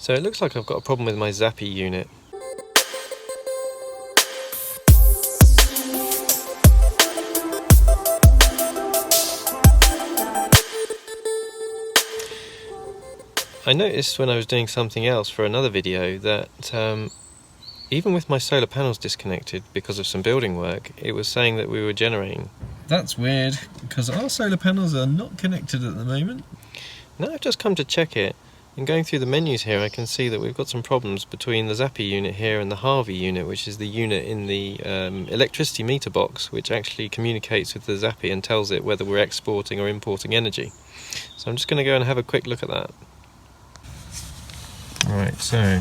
So it looks like I've got a problem with my Zappi unit. I noticed when I was doing something else for another video that even with my solar panels disconnected because of some building work, it was saying that we were generating. That's weird, because our solar panels are not connected at the moment. Now I've just come to check it, and going through the menus here I can see that we've got some problems between the Zappi unit here and the Harvi unit, which is the unit in the electricity meter box, which actually communicates with the Zappi and tells it whether we're exporting or importing energy. So I'm just going to go and have a quick look at that. Right, so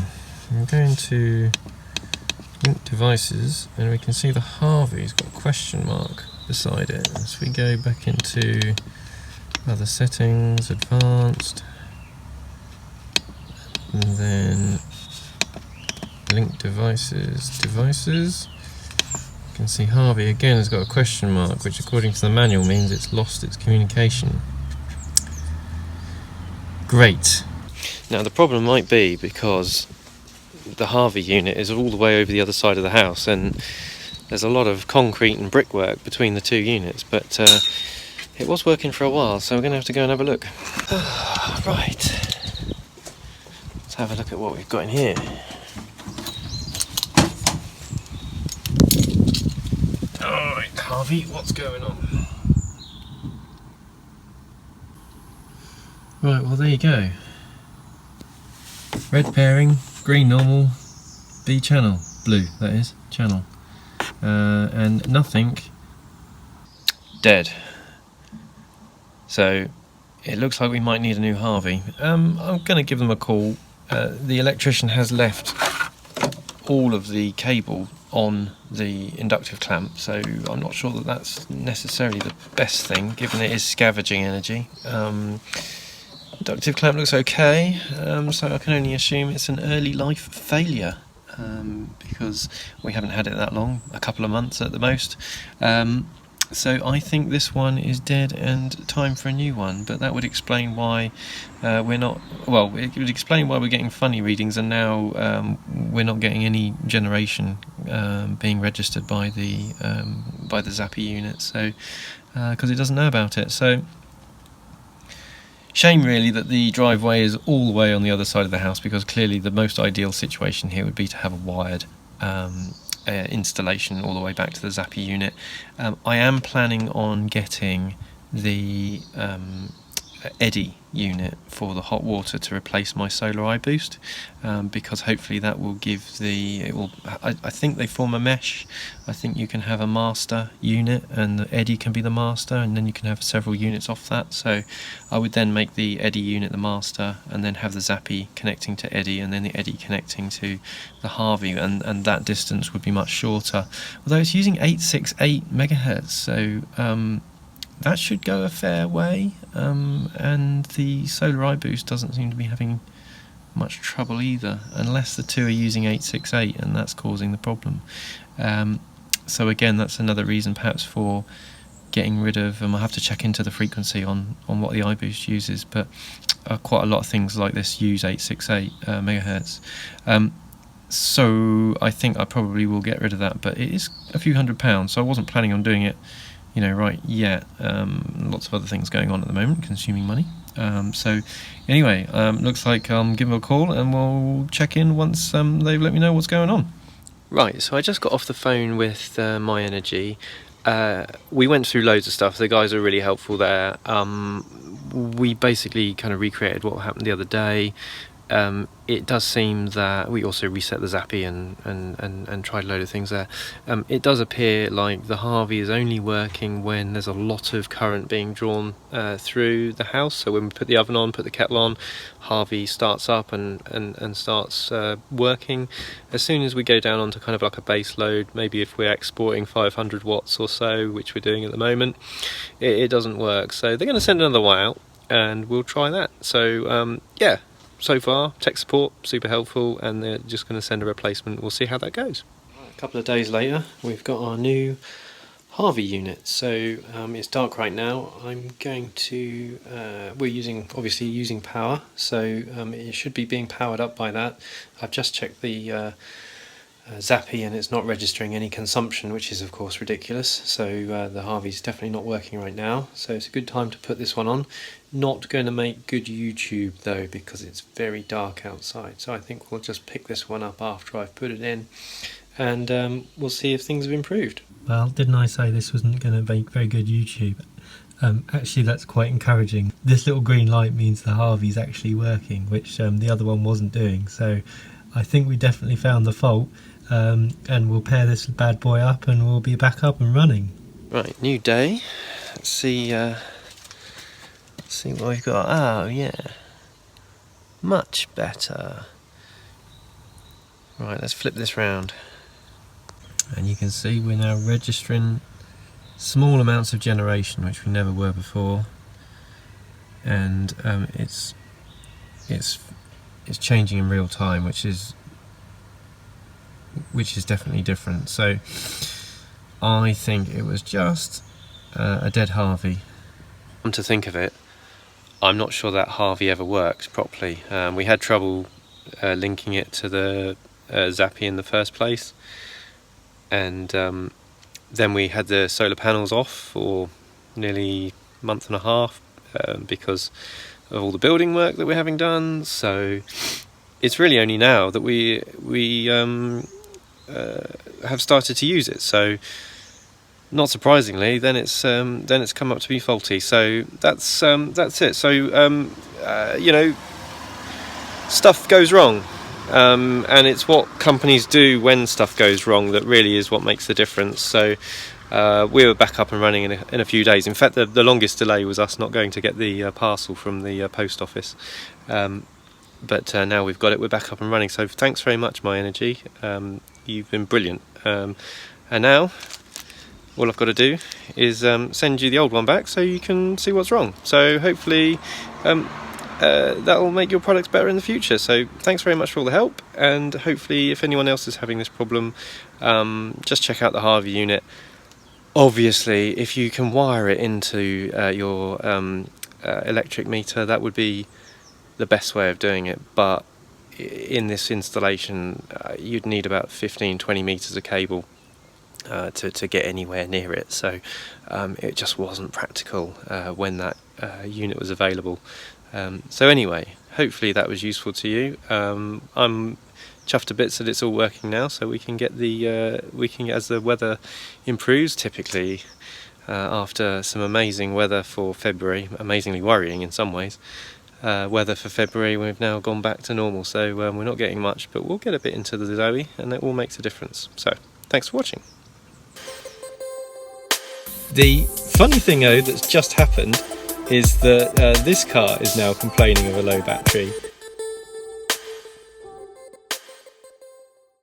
I'm going to link devices, and we can see the Harvi's got a question mark beside it. So we go back into other settings, advanced, and then link devices, you can see Harvi again has got a question mark, which according to the manual means it's lost its communication. Great. Now the problem might be because the Harvi unit is all the way over the other side of the house, and there's a lot of concrete and brickwork between the two units, but it was working for a while, so we're going to have to go and have a look. Right, let's have a look at what we've got in here. Alright, Harvi, what's going on? Right, well there you go. Red pairing, green normal, B channel, blue that is, channel, and nothing, dead. So it looks like we might need a new Harvi. I'm going to give them a call. The electrician has left all of the cable on the inductive clamp, so I'm not sure that that's necessarily the best thing, given it is scavenging energy. Inductive clamp looks okay, so I can only assume it's an early life failure, because we haven't had it that long, a couple of months at the most. So I think this one is dead and time for a new one, but that would explain why we're not, well, it would explain why we're getting funny readings, and now we're not getting any generation being registered by the Zappi unit, so because it doesn't know about it. So shame really that the driveway is all the way on the other side of the house, because clearly the most ideal situation here would be to have a wired installation all the way back to the Zappi unit. I am planning on getting the eddy unit for the hot water to replace my solar iBoost, because hopefully that will give I think they form a mesh. I think you can have a master unit and the eddy can be the master, and then you can have several units off that. So I would then make the eddy unit the master, and then have the Zappi connecting to eddy, and then the eddy connecting to the Harvi, and that distance would be much shorter, although it's using 868 megahertz, so that should go a fair way, and the solar iBoost doesn't seem to be having much trouble either, unless the two are using 868 and that's causing the problem. So again, that's another reason perhaps for getting rid of, I'll have to check into the frequency on what the iBoost uses, but quite a lot of things like this use 868 megahertz. So I think I probably will get rid of that, but it is a few £100, so I wasn't planning on doing it right yet. Lots of other things going on at the moment, consuming money. So anyway, looks like I'll give them a call and we'll check in once they've let me know what's going on. Right, so I just got off the phone with MyEnergi. We went through loads of stuff. The guys are really helpful there. We basically kind of recreated what happened the other day. It does seem that we also reset the Zappi and tried a load of things there. It does appear like the Harvi is only working when there's a lot of current being drawn through the house. So when we put the oven on, put the kettle on, Harvi starts up and starts working. As soon as we go down onto kind of like a base load, maybe if we're exporting 500 watts or so, which we're doing at the moment, it doesn't work. So they're going to send another one out and we'll try that. So yeah. So far, tech support, super helpful, and they're just going to send a replacement. We'll see how that goes. A couple of days later, we've got our new Harvi unit. So it's dark right now. I'm going to, we're obviously using power, so it should be being powered up by that. I've just checked the Zappi and it's not registering any consumption, which is of course ridiculous. So the Harvi's definitely not working right now, so it's a good time to put this one on. Not going to make good YouTube though, because it's very dark outside, so I think we'll just pick this one up after I've put it in, and we'll see if things have improved. Well, didn't I say this wasn't going to make very good YouTube? Actually, that's quite encouraging. This little green light means the Harvi's actually working, which the other one wasn't doing. So I think we definitely found the fault, and we'll pair this bad boy up and we'll be back up and running. Right, new day. Let's see what we've got. Oh yeah, much better. Right, let's flip this round. And you can see we're now registering small amounts of generation, which we never were before, and it's changing in real time, which is definitely different. So I think it was just a dead Harvi. Come to think of it, I'm not sure that Harvi ever worked properly. We had trouble linking it to the Zappi in the first place, and then we had the solar panels off for nearly a month and a half because of all the building work that we're having done. So it's really only now that we have started to use it. So not surprisingly, then it's come up to be faulty. So that's it. So you know, stuff goes wrong. And it's what companies do when stuff goes wrong that really is what makes the difference. So we were back up and running in a few days. In fact, the longest delay was us not going to get the parcel from the post office. But now we've got it, we're back up and running. So thanks very much, MyEnergi. You've been brilliant. And now all I've got to do is send you the old one back so you can see what's wrong. So hopefully that will make your products better in the future. So thanks very much for all the help, and hopefully if anyone else is having this problem, just check out the Harvi unit. Obviously if you can wire it into your electric meter, that would be the best way of doing it, but in this installation you'd need about 15-20 meters of cable to get anywhere near it. So it just wasn't practical when that unit was available. So anyway, hopefully that was useful to you. I'm chuffed to bits that it's all working now, so we can get as the weather improves, typically after some amazing weather for February, amazingly worrying in some ways, weather for February, we've now gone back to normal. So we're not getting much, but we'll get a bit into the Zoe, and it all makes a difference. So thanks for watching. The funny thing though that's just happened is that this car is now complaining of a low battery.